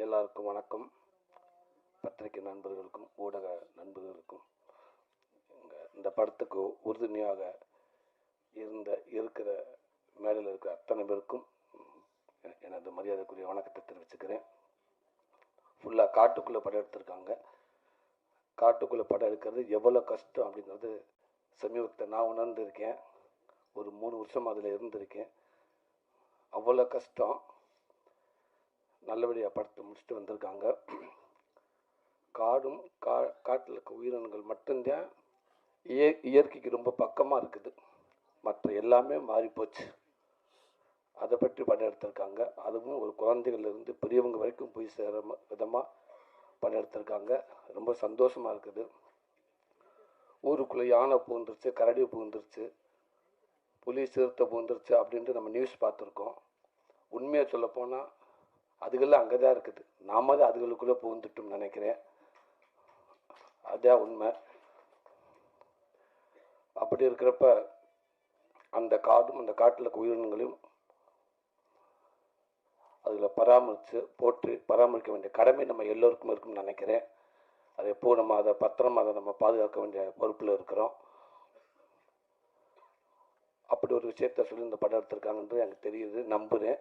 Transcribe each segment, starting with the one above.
எல்லாருக்கும் வணக்கம். பத்திரிகை நண்பர்களுக்கும் ஊடக நண்பர்களுக்கும் இந்த படத்துக்கு உறுதுணையாக இருக்கிற மேடையில் இருக்கிற அத்தனை பேருக்கும் எனது மரியாதைக்குரிய வணக்கத்தை தெரிவிச்சுக்கிறேன். ஃபுல்லாக காட்டுக்குள்ளே படம் எடுத்திருக்காங்க. காட்டுக்குள்ளே படம் எடுக்கிறது எவ்வளோ கஷ்டம் அப்படிங்கிறது சமீபத்தை நான் உணர்ந்திருக்கேன். ஒரு 3 வருஷம் அதில் இருந்திருக்கேன். அவ்வளோ கஷ்டம். நல்லபடியாக படத்தை முடிச்சுட்டு வந்திருக்காங்க. காடும் காட்டில் இருக்க உயிரினங்கள் மட்டும்தான் இயற்கைக்கு ரொம்ப பக்கமாக இருக்குது. மற்ற எல்லாமே மாறிப்போச்சு. அதை பற்றி படம் எடுத்திருக்காங்க. அதுவும் ஒரு குழந்தைகள்லேருந்து பெரியவங்க வரைக்கும் போய் சேர விதமாக படம் எடுத்திருக்காங்க. ரொம்ப சந்தோஷமாக இருக்குது. ஊருக்குள்ளே யானை பூந்துருச்சு, கரடி பூந்துருச்சு, புலி சிறுத்தை பூந்துருச்சு அப்படின்ட்டு நம்ம நியூஸ் பார்த்துருக்கோம். உண்மையை சொல்லப்போனால் அதுகள்லாம் அங்கே தான் இருக்குது. நாம தான் அதுகளுக்குள்ளே பூந்துட்டோம்னு நினைக்கிறேன். அதுதான் உண்மை. அப்படி இருக்கிறப்ப அந்த காடும் அந்த காட்டில் இருக்க உயிரினங்களையும் அதில் பராமரிக்க வேண்டிய கடமை நம்ம எல்லோருக்கும் இருக்குன்னு நினைக்கிறேன். அதை எப்போ நம்ம அதை பத்திரமா அதை நம்ம பாதுகாக்க வேண்டிய பொறுப்பில் இருக்கிறோம். அப்படி ஒரு விஷயத்த சொல்லி இந்த படம் எடுத்திருக்காங்கன்றது எனக்கு தெரியுது, நம்புகிறேன்.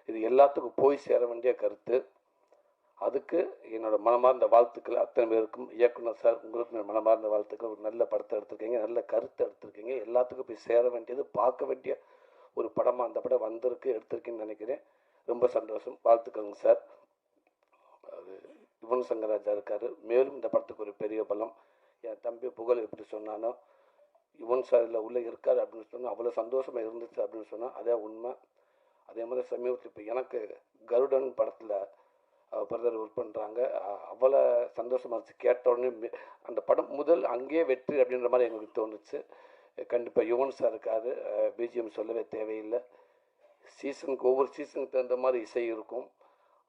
இது எல்லாத்துக்கும் போய் சேர வேண்டிய கருத்து. அதுக்கு என்னோட மனமார்ந்த வாழ்த்துக்கள் அத்தனை பேருக்கும். இயக்குனர் சார், உங்களுக்கு மனமார்ந்த வாழ்த்துக்கள். ஒரு நல்ல படத்தை எடுத்திருக்கீங்க, நல்ல கருத்தை எடுத்திருக்கீங்க. எல்லாத்துக்கும் போய் சேர வேண்டியது, பார்க்க வேண்டிய ஒரு படமாக அந்த படம் எடுத்திருக்கேன்னு நினைக்கிறேன். ரொம்ப சந்தோஷம். வாழ்த்துக்கள்ங்க சார். அது யுவன் சங்கர் ராஜா இருக்கார். மேலும் இந்த படத்துக்கு ஒரு பெரிய பலம். என் தம்பி புகழ் எப்படி சொன்னானோ, யுவன் சார் இல்லை உள்ளே இருக்கார் அப்படின்னு சொன்னால் அவ்வளோ சந்தோஷமாக இருந்துச்சு அப்படின்னு சொன்னால் அதே உண்மை. அதே மாதிரி சமீபத்தில் இப்போ எனக்கு கருடன் படத்தில் பிரதர் ஒர்க் பண்ணுறாங்க. அவ்வளோ சந்தோஷமாக இருந்துச்சு. கேட்ட உடனே அந்த படம் முதல் அங்கேயே வெற்றி அப்படின்ற மாதிரி எங்களுக்கு தோணுச்சு. கண்டிப்பாக யுவன் சார் இருக்கார். பிஜிஎம் சொல்லவே தேவையில்லை. ஒவ்வொரு சீசனுக்கு தகுந்த மாதிரி இசை இருக்கும்.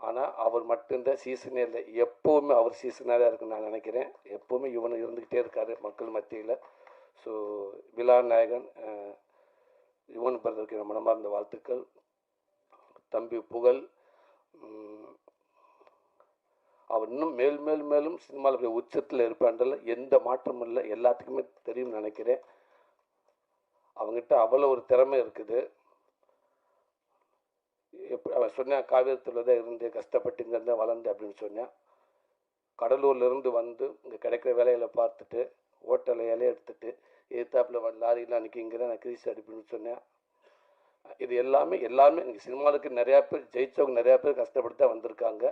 ஆனால் அவர் மட்டும்தான் சீசனே இல்லை, எப்போவுமே அவர் சீசனாக தான் இருக்குன்னு நான் நினைக்கிறேன். எப்போவுமே யுவன் இருந்துக்கிட்டே இருக்கார் மக்கள் மத்தியில். ஸோ விழா நாயகன் யுவன் பிரதருக்கு மனமார்ந்த வாழ்த்துக்கள். தம்பி புகழ் அவர் இன்னும் மேலும் சினிமாவில் உச்சத்தில் இருப்பான்றல எந்த மாற்றமும் இல்லை. எல்லாத்துக்குமே தெரியும்னு நினைக்கிறேன். அவங்ககிட்ட அவ்வளோ ஒரு திறமை இருக்குது. எப்படி அவன் சொன்னான், காவிரத்தில் தான் இருந்து கஷ்டப்பட்டு இங்கேருந்து வளர்ந்து அப்படின்னு சொன்னான். கடலூர்லேருந்து வந்து இங்கே கிடைக்கிற வேலைகளை பார்த்துட்டு ஹோட்டலில் இலையை எடுத்துட்டு எதிர்த்தாப்பில் லாரிலாம் அன்றைக்கி இங்கே தான் நான் கிரீஸ் அடிப்புன்னு சொன்னேன். இது எல்லாமே இன்றைக்கி சினிமாவுக்கு நிறையா பேர் ஜெயித்தவங்க, நிறையா பேர் கஷ்டப்பட்டு தான் வந்திருக்காங்க.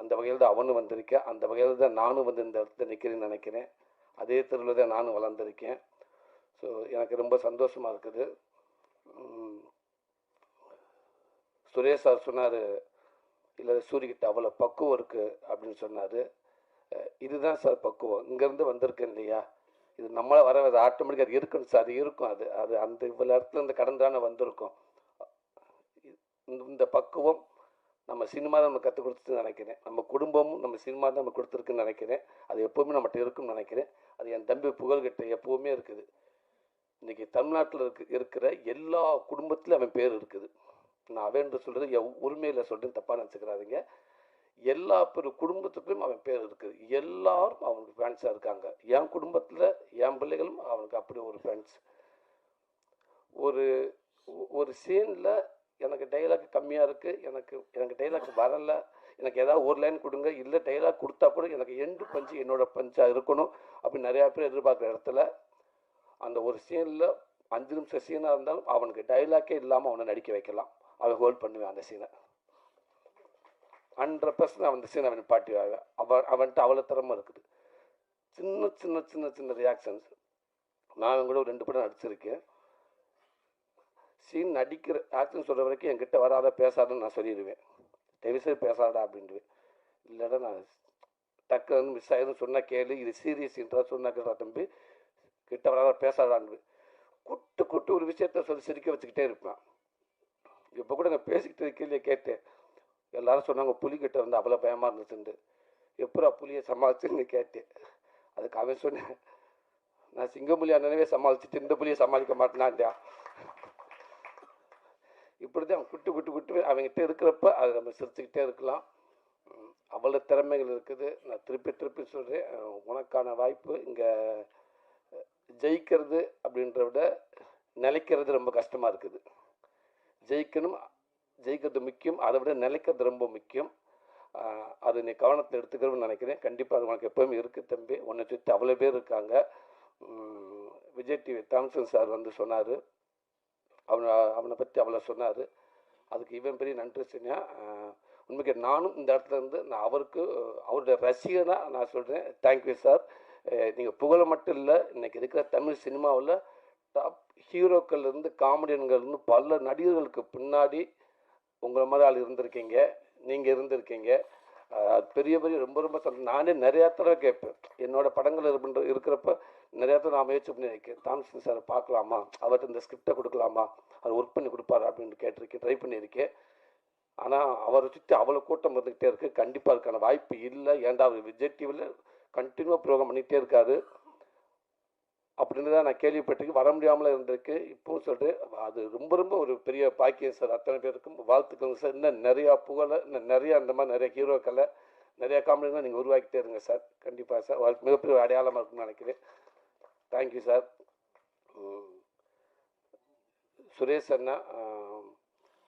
அந்த வகையில் தான் அவனும் வந்திருக்கேன். அந்த வகையில் தான் நானும் வந்து இந்த இடத்துல நிற்கிறேன்னு நினைக்கிறேன். அதே தெருவில் தான் நானும் வளர்ந்துருக்கேன். ஸோ எனக்கு ரொம்ப சந்தோஷமாக இருக்குது. சுரேஷ் சார் சொன்னார், இல்லை சூரியகிட்ட அவ்வளோ பக்குவம் இருக்குது அப்படின்னு சொன்னார். இதுதான் சார் பக்குவம். இங்கேருந்து வந்திருக்கேன் இல்லையா, இது நம்மளை வர ஆட்டோமேட்டிக்காக அது இருக்குன்னு சார். அது இருக்கும். அது அந்த இவ்வளோ இடத்துல இந்த கடந்தானே வந்திருக்கும். இந்த பக்குவம் நம்ம சினிமா தான் நம்ம கற்றுக் கொடுத்துன்னு நினைக்கிறேன். நம்ம குடும்பமும் நம்ம சினிமா தான் நம்ம கொடுத்துருக்குன்னு நினைக்கிறேன். அது எப்போவுமே நம்மகிட்ட இருக்குன்னு நினைக்கிறேன். அது என் தம்பி புகழ்கிட்ட எப்போவுமே இருக்குது. இன்றைக்கி தமிழ்நாட்டில் இருக்கிற எல்லா குடும்பத்துலையும் அவன் பேர் இருக்குது. நான் அவன் என்று சொல்கிறது உரிமையில் சொல்கிறேன், தப்பாக நினச்சிக்கிறாதீங்க. எல்லா பெரிய குடும்பத்துக்குள்ளும் அவன் பேர் இருக்குது. எல்லாரும் அவனுக்கு ஃபேன்ஸாக இருக்காங்க. என் குடும்பத்தில் என் பிள்ளைகளும் அவனுக்கு அப்படி ஒரு ஃபேன்ஸ். ஒரு சீனில் எனக்கு டைலாக் கம்மியாக இருக்குது, எனக்கு டைலாக் வரலை, எனக்கு ஏதாவது ஒரு லைன் கொடுங்க, இல்லை டைலாக் கொடுத்தா கூட எனக்கு எண்டு பஞ்சு என்னோடய பஞ்சாக இருக்கணும் அப்படின்னு நிறையா பேர் எதிர்பார்க்குற இடத்துல அந்த ஒரு சீனில் 5 நிமிஷம் சீனாக இருந்தாலும் அவனுக்கு டைலாக்கே இல்லாமல் அவனை நடிக்க வைக்கலாம். அவன் ஹோல்ட் பண்ணுவேன் அந்த சீனை. 100% அவன் சீனை அவன் பாட்டி அவன்கிட்ட அவ்வளோ திறமை இருக்குது. சின்ன சின்ன சின்ன சின்ன ரியாக்ஷன்ஸ். நான் கூட 2 படம் நடிச்சிருக்கேன். சீன் நடிக்கிற ஆக்ஷன் சொல்கிற வரைக்கும் என்கிட்ட வராத பேசாதுன்னு நான் சொல்லிடுவேன். டெலிசரி பேசாதா அப்படின்ட்டு. இல்லைடா நான் டக்கு வந்து மிஸ் ஆகிடும் சொன்னால் கேளு, இது சீரியஸ் சீன்றா சொன்னா கேட்டா தம்பி கிட்ட வராத பேசாதான்னு குட்டு ஒரு விஷயத்த சொல்லி சிரிக்க வச்சுக்கிட்டே இருப்பேன். இப்போ கூட நான் பேசிக்கிட்டு கீழே கேட்டேன். எல்லாரும் சொன்னாங்க புலிகிட்ட வந்து அவ்வளோ பயமாக இருந்துச்சுண்டு. எப்படா புலியை சமாளிச்சுன்னு கேட்டேன். அதுக்கு அவன் சொன்னேன், நான் சிங்கப்புலி அண்ணனவே சமாளிச்சுட்டு இந்த புலியை சமாளிக்க மாட்டேனான்டா. இப்படி தான் குட்டு அவங்ககிட்ட இருக்கிறப்ப அதை நம்ம சிரிச்சுக்கிட்டே இருக்கலாம். அவ்வளோ திறமைகள் இருக்குது. நான் திருப்பி திருப்பி சொல்கிறேன், உனக்கான வாய்ப்பு இங்கே ஜெயிக்கிறது அப்படின்றத விட நிலைக்கிறது ரொம்ப கஷ்டமாக இருக்குது. ஜெயிக்கணும், ஜெயிக்கிறது முக்கியம், அதை விட நிலைக்கிறது ரொம்ப முக்கியம். அது நீ கவனத்தில் எடுத்துக்கிறோம்னு நினைக்கிறேன். கண்டிப்பாக அது உனக்கு எப்போவுமே இருக்குது தம்பி. உன்னை சுற்றி அவ்வளோ பேர் இருக்காங்க. விஜய் டிவி தாம்சன் சார் வந்து சொன்னார், அவனை பற்றி அவ்வளோ சொன்னார். அதுக்கு இவன் பெரிய நன்றி சொன்னால் உண்மைக்கு நானும் இந்த இடத்துல இருந்து நான் அவருடைய ரசிகனாக நான் சொல்கிறேன். Thank you sir. நீங்கள் புகழ மட்டும் இல்லை, இன்றைக்கி இருக்கிற தமிழ் சினிமாவில் டாப் ஹீரோக்கள்லேருந்து காமெடியன்கள்லேருந்து பல நடிகர்களுக்கு பின்னாடி உங்களை மாதிரி ஆள் இருந்திருக்கீங்க, நீங்கள் இருந்திருக்கீங்க. அது பெரிய பெரிய ரொம்ப ரொம்ப சொல்கிறேன். நானே நிறையா தடவை கேட்பேன், என்னோடய படங்கள் இருக்கிறப்ப நிறையா தடவை நான் முயற்சி பண்ணியிருக்கேன். தாம்சன் சார் பார்க்கலாமா, அவர்கிட்ட இந்த ஸ்கிரிப்டை கொடுக்கலாமா, அவர் ஒர்க் பண்ணி கொடுப்பாரு அப்படின்னு கேட்டிருக்கேன், ட்ரை பண்ணியிருக்கேன். ஆனால் அவரை சுற்றி அவ்வளோ கூட்டம் வந்துக்கிட்டே இருக்குது. கண்டிப்பாக அதுக்கான வாய்ப்பு இல்லை. ஏன்டா அவர் விஜய் டிவியில் கண்டினியூவாக ப்ரோக்ராம் பண்ணிகிட்டே இருக்காரு அப்படின்னு தான் நான் கேள்விப்பட்டிருக்கேன். வர முடியாமல் இருந்திருக்கு. இப்பவும் சொல்கிறேன், அது ரொம்ப ரொம்ப ஒரு பெரிய பாக்கியம் சார். அத்தனை பேருக்கும் வாழ்த்துக்கள் சார். இன்னும் நிறையா புகழை, இன்னும் நிறையா அந்த மாதிரி நிறைய ஹீரோக்களை, நிறையா காமெடிலாம் நீங்கள் உருவாக்கிட்டே இருங்க சார். கண்டிப்பாக சார், மிகப்பெரிய ஒரு அடையாளமாக இருக்குன்னு நினைக்கிறேன். Thank you sir. சுரேஷ் அண்ணா,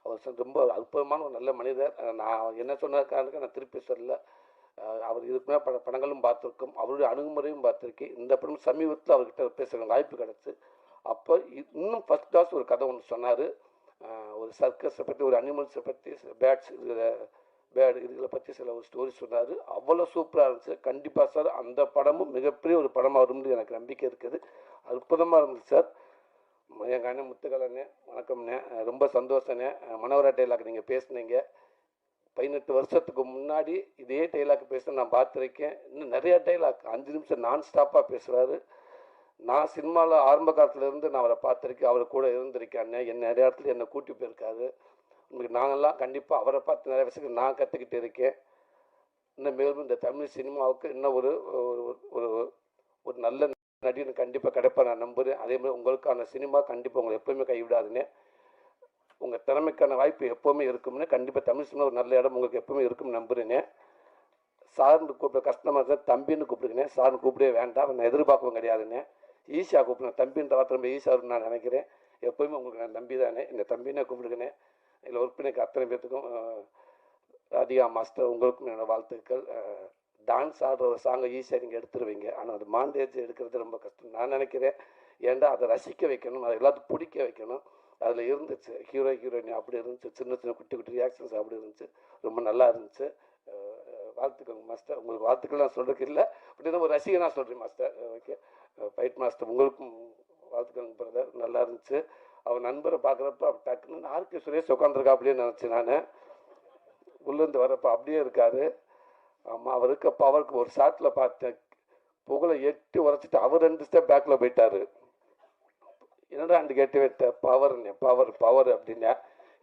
அவர் ரொம்ப அற்புதமான ஒரு நல்ல மனிதர். நான் என்ன சொன்னதுக்காக நான் திருப்பி சொல்லலை. அவர் இதுக்குமே படங்களும் பார்த்துருக்கோம், அவருடைய அணுகுமுறையும் பார்த்துருக்கேன். இந்த படம் சமீபத்தில் அவர்கிட்ட பேசுகிற வாய்ப்பு கிடச்சி. அப்போ இன்னும் ஃபஸ்ட் கிளாஸ் ஒரு கதை ஒன்று சொன்னார். ஒரு சர்க்கஸை பற்றி, ஒரு அனிமல்ஸை பற்றி, பேட்ஸ் இதுகளை பற்றி சில ஒரு ஸ்டோரி சொன்னார். அவ்வளோ சூப்பராக இருந்துச்சு. கண்டிப்பாக சார், அந்த படமும் மிகப்பெரிய ஒரு படமாக வரும்னு எனக்கு நம்பிக்கை இருக்குது. அற்புதமாக இருந்துச்சு சார். எங்கள் அண்ணன் முத்துக்கலண்ணே, வணக்கம்ண்ணே. ரொம்ப சந்தோஷண்ணே. மனோகரா டைலாக் நீங்கள் பேசுனீங்க. 18 வருஷத்துக்கு முன்னாடி இதே டைலாக் பேச நான் பார்த்துருக்கேன். இன்னும் நிறையா டைலாக் 5 நிமிஷம் நான் ஸ்டாப்பாக பேசுகிறாரு. நான் சினிமாவில் ஆரம்ப காலத்துலேருந்து நான் அவரை பார்த்துருக்கேன், அவர் கூட இருந்திருக்கேன். என்ன நிறைய இடத்துல என்னை கூட்டி போயிருக்காரு. உங்களுக்கு நாங்கள்லாம் கண்டிப்பாக அவரை பார்த்து நிறைய விஷயங்கள் நான் கற்றுக்கிட்டு இருக்கேன். இன்னும் மேலும் இந்த தமிழ் சினிமாவுக்கு இன்னும் ஒரு ஒரு நல்ல நடிகன் கண்டிப்பாக கிடைப்பா நான் நம்புகிறேன். அதே மாதிரி உங்களுக்கான சினிமா கண்டிப்பாக உங்களை எப்போவுமே கைவிடாதுன்னு, உங்கள் திறமைக்கான வாய்ப்பு எப்போவுமே இருக்கும்னு, கண்டிப்பாக தமிழ் சினிமா ஒரு நல்ல இடம் உங்களுக்கு எப்போவுமே இருக்கும்னு நம்புகிறேனே. சார்னு கூப்பிட கஷ்டமாக இருந்தால் தம்பின்னு கூப்பிடுங்கண்ணே. சார்னு கூப்பிடவே வேண்டாம், நான் எதிர்பார்க்கவும் கிடையாதுண்ணே. ஈஸியாக கூப்பிடுங்க. தம்பின்ற வார்த்தை ரொம்ப ஈஸியாக நான் நினைக்கிறேன். எப்போவுமே உங்களுக்கு நான் தம்பி தானே, இந்த தம்பினே கூப்பிடுங்கண்ணே. இதில் ஒர்க் பண்ணிக்க அத்தனை பேர்த்துக்கும், ராதிகா மாஸ்டர் உங்களுக்கும் என்னோட வாழ்த்துக்கள். டான்ஸ் ஆடுற ஒரு சாங்கை ஈஸியாக நீங்கள் எடுத்துருவீங்க, ஆனால் அது மாண்டேஜ் எடுக்கிறது ரொம்ப கஷ்டம் நான் நினைக்கிறேன். ஏன்டா அதை ரசிக்க வைக்கணும், அதை எல்லாத்துக்கும் பிடிக்க வைக்கணும். அதில் இருந்துச்சு ஹீரோயின் அப்படி இருந்துச்சு, சின்ன சின்ன குட்டி குட்டி ரியாக்ஷன்ஸ் அப்படி இருந்துச்சு, ரொம்ப நல்லா இருந்துச்சு. வாழ்த்துக்கள் மாஸ்டர். உங்களுக்கு வாழ்த்துக்கள் நான் சொல்கிறதுக்கு இல்லை, பட் இதை ஒரு ரசிகனாக சொல்கிறேன் மாஸ்டர். ஓகே, ஃபைட் மாஸ்டர் உங்களுக்கும் வாழ்த்துக்கள் பிரதர். நல்லா இருந்துச்சு. அவன் நண்பரை பார்க்குறப்ப அப்படி டக்குன்னு ஆர்கே சுரேஷ் உட்காந்துருக்கா அப்படின்னு நினச்சேன் நான். உள்ளேருந்து வரப்போ அப்படியே இருக்காரு. ஆமாம், அவருக்கு ஒரு ஷாட்டில் பார்த்தேன், புகழை 8 உரைச்சிட்டு அவர் 2 ஸ்டெப் பேக்கில் போயிட்டார். என்னடா அண்டு கேட்டு வைத்த பவர் அப்படின்னா,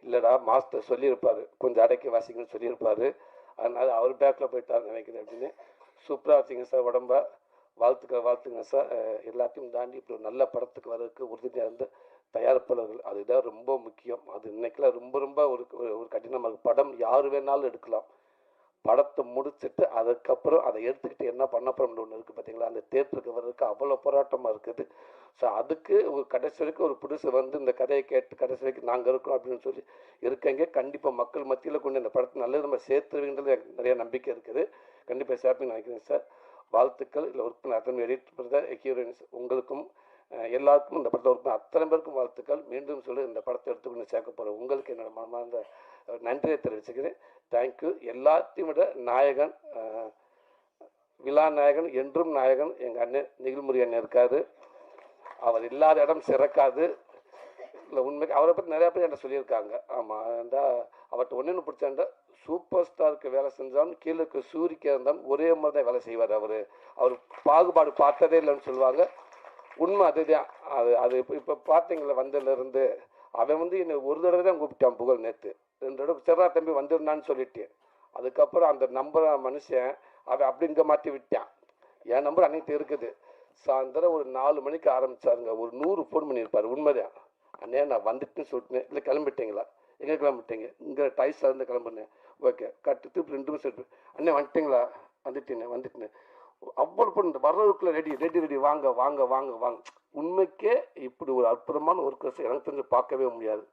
இல்லைடா மாஸ்டர் சொல்லியிருப்பார், கொஞ்சம் அடக்கி வாசிங்கன்னு சொல்லியிருப்பார், அதனால் அவர் பேக்கில் போயிட்டார் நினைக்கிறேன் அப்படின்னு. சூப்பராக வச்சிங்க சார், உடம்ப வாழ்த்துங்க சார். எல்லாத்தையும் தாண்டி இப்படி ஒரு நல்ல படத்துக்கு வர்றதுக்கு உறுதியாக இருந்து தயாரிப்பாளர்கள், அதுதான் ரொம்ப முக்கியம். அது இன்னைக்கெல்லாம் ரொம்ப ரொம்ப ஒரு கடினமாக இருக்குது. படம் யார் வேணாலும் எடுக்கலாம், படத்தை முடிச்சுட்டு அதுக்கப்புறம் அதை எடுத்துக்கிட்டு என்ன பண்ண போகிறோம்னு ஒன்று இருக்குது பார்த்தீங்களா, அந்த தேட்டருக்கு வர்றதுக்கு அவ்வளோ போராட்டமாக இருக்குது. ஸோ அதுக்கு ஒரு கடைசி வரைக்கும் ஒரு புதுசு வந்து இந்த கதையை கேட்டு கடைசி வரைக்கும் நாங்கள் இருக்கோம் அப்படின்னு சொல்லி இருக்கங்க. கண்டிப்பாக மக்கள் மத்தியில் கொண்டு இந்த படத்தை நல்லது நம்ம சேர்த்துருவீங்கிறது எனக்கு நிறைய நம்பிக்கை இருக்குது. கண்டிப்பாக சேர்ப்பேன்னு நினைக்கிறேன் சார். வாழ்த்துக்கள். இல்லை ஒர்க் பண்ண அத்தனை எடிட் பண்ணுற ஹீரோயின்ஸ் உங்களுக்கும் எல்லாருக்கும், இந்த படத்தை ஒர்க் பண்ண அத்தனை பேருக்கும் வாழ்த்துக்கள். மீண்டும் சொல்லி இந்த படத்தை எடுத்துக்கொண்டு சேர்க்க போகிறேன் உங்களுக்கு என்னோட மனமார்ந்த நன்றியை தெரிவிச்சுக்கிறேன். தேங்க்யூ. எல்லாத்தையும் விட நாயகன், விழா நாயகன், என்றும் நாயகன் எங்கள் அண்ணன் நிகில்முரி அண்ணன் இருக்கார். அவர் இல்லாத இடம் சிறக்காது. இல்லை உண்மைக்கு அவரை பற்றி நிறையா பேர் என்கிட்ட சொல்லியிருக்காங்க. ஆமாம், அவர்கிட்ட ஒன்று பிடிச்சாண்ட சூப்பர் ஸ்டாருக்கு வேலை செஞ்சாலும் கீழே இருக்க சூரிக்கா இருந்தாலும் ஒரே மாதிரி தான் வேலை செய்வார். அவர் பாகுபாடு பார்த்ததே இல்லைன்னு சொல்லுவாங்க. உண்மை அதுதான். அது இப்போ பார்த்தீங்களா, வந்ததுலேருந்து அவன் வந்து என்னை ஒரு தடவை தான் கூப்பிட்டான் புகழ். நேற்று 2 தடவை சிறா தம்பி வந்திருந்தான்னு சொல்லிட்டேன். அதுக்கப்புறம் அந்த நம்பரை மனுஷன் அவன் அப்படி இங்கே மாற்றி விட்டான். என் நம்பர் அன்னைக்கு இருக்குது. சாயந்தரம் ஒரு 4 மணிக்கு ஆரம்பித்தாருங்க, ஒரு 100 ஃபோன் பண்ணியிருப்பார். உண்மைதான். அண்ணே நான் வந்துட்டுன்னு சொல்லிட்டேன். இல்லை கிளம்பிட்டீங்களா, எங்கே கிளம்பிட்டீங்க, இங்கே டைஸாக இருந்து கிளம்புனேன். ஓகே கட்டு திருப்பி 2 நிமிஷம் இருக்கு. அண்ணே வந்துட்டீங்களா? வந்துட்டேன். அவ்வளோ பண்ண வர்றதுக்குள்ள ரெடி வாங்க வாங்க வாங்க வாங்க. உண்மைக்கே இப்படி ஒரு அற்புதமான ஒர்க்கர்ஸ் எனக்கு தெரிஞ்சு பார்க்கவே முடியாது.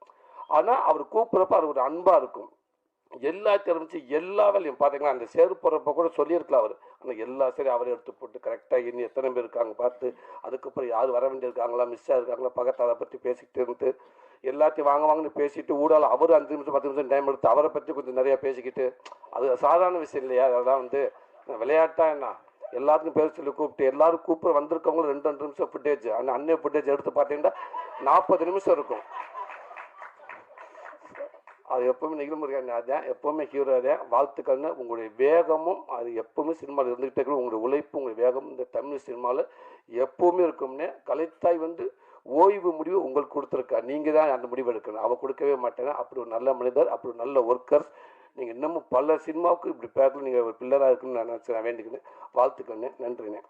ஆனால் அவர் கூப்பிட்றப்ப அது ஒரு அன்பாக இருக்கும். எல்லா தெரிஞ்சு எல்லா வேலையும் பார்த்தீங்கன்னா அந்த சேரு போடுறப்ப கூட சொல்லியிருக்கலாம் அவர். ஆனால் எல்லா சரி அவரை எடுத்து போட்டு கரெக்டாக இன்னும் எத்தனை பேர் இருக்காங்க பார்த்து, அதுக்கப்புறம் யார் வர வேண்டியிருக்காங்களா, மிஸ் ஆகிருக்காங்களா, பக்கத்தில் அதை பற்றி பேசிக்கிட்டு இருந்து எல்லாத்தையும் வாங்கன்னு பேசிட்டு ஊடால அவர் 5 நிமிஷம் 10 நிமிஷம் டைம் எடுத்து அவரை பற்றி கொஞ்சம் நிறையா பேசிக்கிட்டு, அது சாதாரண விஷயம் இல்லையா? அதெல்லாம் வந்து விளையாட்டா என்ன, எல்லாத்துக்கும் பேர் சொல்லி கூப்பிட்டு எல்லாரும் கூப்பிட வந்திருக்கவங்களும் 2 நிமிஷம் ஃபுட்டேஜ், அந்த அன்னைய ஃபுட்டேஜ் எடுத்து பார்த்தீங்கன்னா 40 நிமிஷம் இருக்கும். அது எப்போவுமே நிகழ்முறையான அதான் எப்போவுமே ஹீரோ தான். வாழ்த்துக்கள்னு உங்களுடைய வேகமும் அது எப்போவுமே சினிமாவில் இருந்துகிட்டே இருக்கணும். உங்களுடைய உழைப்பு உங்களுடைய வேகம் இந்த தமிழ் சினிமாவில் எப்போவுமே இருக்கும்னே. கலைத்தாய் வந்து ஓய்வு முடிவு உங்களுக்கு கொடுத்துருக்கா, நீங்கள் தான் அந்த முடிவு எடுக்கணும். அவள் கொடுக்கவே மாட்டேங்க. அப்படி ஒரு நல்ல மனிதர், அப்படி ஒரு நல்ல ஒர்க்கர்ஸ். நீங்கள் இன்னமும் பல சினிமாவுக்கு இப்படி பேக்கல நீங்கள் ஒரு பில்லராக இருக்குன்னு நான் நினச்சி வேண்டிக்கிறேன். வாழ்த்துக்கண்ணே, நன்றிண்ணே.